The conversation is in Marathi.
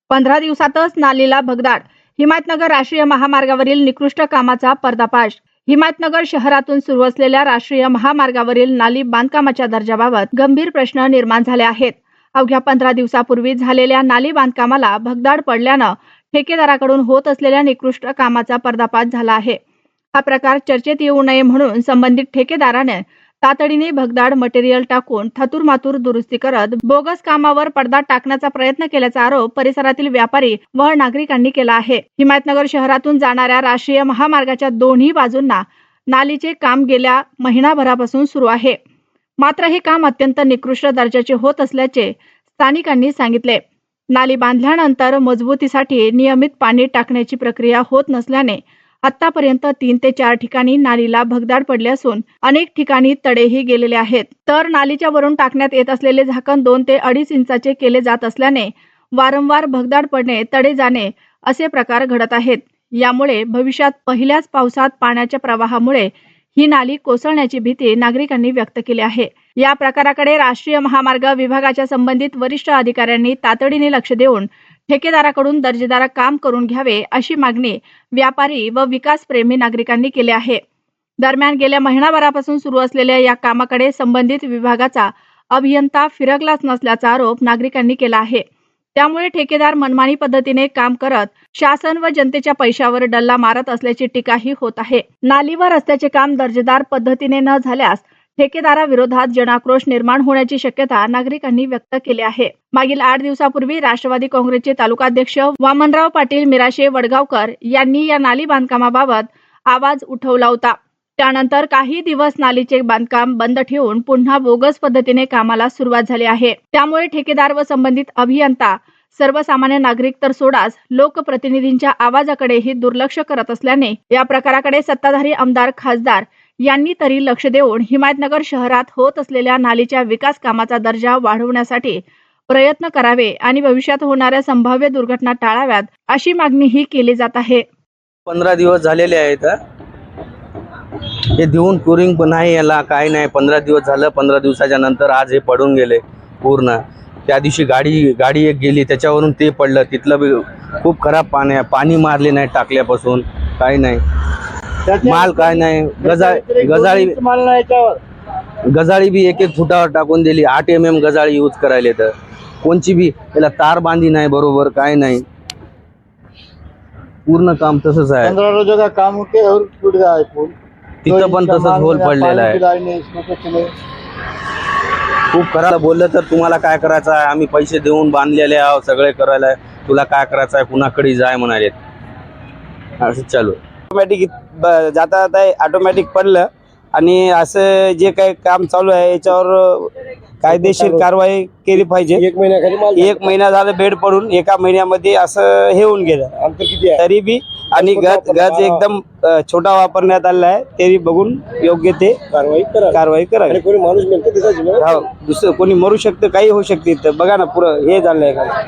15 दिवसातच नालीला भगदाड. हिमायतनगर राष्ट्रीय महामार्गावरील निकृष्ट कामाचा पर्दाफाश. हिमायतनगर शहरातून सुरू असलेल्या राष्ट्रीय महामार्गावरील नाली बांधकामाच्या दर्जाबाबत गंभीर प्रश्न निर्माण झाले आहेत. अवघ्या 15 दिवसापूर्वी झालेल्या नाली बांधकामाला भगदाड पडल्यानं ठेकेदाराकडून होत असलेल्या निकृष्ट कामाचा पर्दाफाश झाला आहे. हा प्रकार चर्चेत येऊ नये म्हणून संबंधित ठेकेदाराने तातडीने भगदाड मटेरियल टाकून थातूरमातूर दुरुस्ती करत बोगस कामावर पडदा टाकण्याचा प्रयत्न केल्याचा आरोप परिसरातील व्यापारी व नागरिकांनी केला आहे. हिमायतनगर शहरातून जाणाऱ्या राष्ट्रीय महामार्गाच्या दोन्ही बाजूंना नालीचे काम गेल्या महिनाभरापासून सुरू आहे. मात्र हे काम अत्यंत निकृष्ट दर्जाचे होत असल्याचे स्थानिकांनी सांगितले. नाली बांधल्यानंतर मजबूतीसाठी नियमित पाणी टाकण्याची प्रक्रिया होत नसल्याने आतापर्यंत 3 ते 4 ठिकाणी नालीला भगदाड पडले असून अनेक ठिकाणी तडेही गेलेले आहेत. तर नालीच्या वरून टाकण्यात येत असलेले झाकण 2 ते 2.5 इंचाचे केले जात असल्याने वारंवार भगदाड पडणे, तडे जाणे असे प्रकार घडत आहेत. यामुळे भविष्यात पहिल्याच पावसात पाण्याच्या प्रवाहामुळे ही नाली कोसळण्याची भीती नागरिकांनी व्यक्त केली आहे. या प्रकाराकडे राष्ट्रीय महामार्ग विभागाच्या संबंधित वरिष्ठ अधिकाऱ्यांनी तातडीने लक्ष देऊन ठेकेदाराकडून दर्जेदार काम करून घ्यावे अशी मागणी व्यापारी व विकासप्रेमी नागरिकांनी केली आहे. दरम्यान गेल्या महिनाभरापासून सुरू असलेल्या या कामाकडे संबंधित विभागाचा अभियंता फिरकलाच नसल्याचा आरोप नागरिकांनी केला आहे. त्यामुळे ठेकेदार मनमानी पद्धतीने काम करत शासन व जनतेच्या पैशावर डल्ला मारत असल्याची टीकाही होत आहे. नाली व रस्त्याचे काम दर्जेदार पद्धतीने न झाल्यास ठेकेदाराविरोधात जनाक्रोश निर्माण होण्याची शक्यता नागरिकांनी व्यक्त केली आहे. मागील 8 दिवसापूर्वी राष्ट्रवादी काँग्रेसचे तालुकाध्यक्ष वामनराव पाटील मिराशे वडगावकर यांनी या नाली बांधकामाबाबत आवाज उठवला होता. त्यानंतर काही दिवस नालीचे बांधकाम बंद ठेवून पुन्हा बोगस पद्धतीने कामाला सुरुवात झाली आहे. त्यामुळे ठेकेदार व संबंधित अभियंता, सर्वसामान्य नागरिक तर सोडाच लोकप्रतिनिधींच्या आवाजाकडेही दुर्लक्ष करत असल्याने या प्रकाराकडे सत्ताधारी आमदार, खासदार यांनी तरी लक्ष देऊन हिमायतनगर शहरात होत असलेल्या नालीच्या विकास कामाचा दर्जा वाढवण्यासाठी प्रयत्न करावे आणि भविष्यात होणाऱ्या संभाव्य दुर्घटना टाळाव्यात अशी मागणीही केली जात आहे. 15 दिवस झालेले आहेत. हे देऊन क्युरिंग पण नाही, याला काय नाही. 15 दिवस झालं. 15 दिवसाच्या नंतर आज हे पडून गेले पूर्ण. त्या दिवशी गाडी एक गेली, त्याच्यावरून ते पडलं. तिथलं खूप खराब पाणी मारले नाही टाकल्यापासून, काही नाही. माल काय नाही. गजाळी बी 1-1 फुटावर टाकून दिली. 8 mm गजाळी यूज करायला. तर कोणची बी त्याला तार बांधी नाही बरोबर, काय नाही. पूर्ण काम तसंच आहे. 15 रोजों का काम होते और टूट गया है पुल. तिथं पण तसंच होल पडलेला आहे. खूप खराब बोललं तर तुम्हाला काय करायचं आहे, आम्ही पैसे देऊन बांधलेले आहोत, सगळे करायला, तुला काय करायचं आहे, कुणाकडे जाय म्हणाले. असं चालू ऑटोमॅटिक जाता जाता ऑटोमॅटिक पडलं. आणि असं जे काही काम चालू आहे याच्यावर कायदेशीर कारवाई केली पाहिजे. 1 महिन्याखाली 1 महिना झालं बेड पडून, 1 महिन्यामध्ये असं हे होऊन गेलं. अंतर किती आहे तरी बी आणि गज एकदम छोटा वापरण्यात आला आहे. तरी बघून योग्य ते कारवाई करावी. कोणी माणूस मिळतो तिथं दुसरं कोणी मरू शकतं, काही होऊ शकते. तर बघा ना, पुरं हे झालंय का.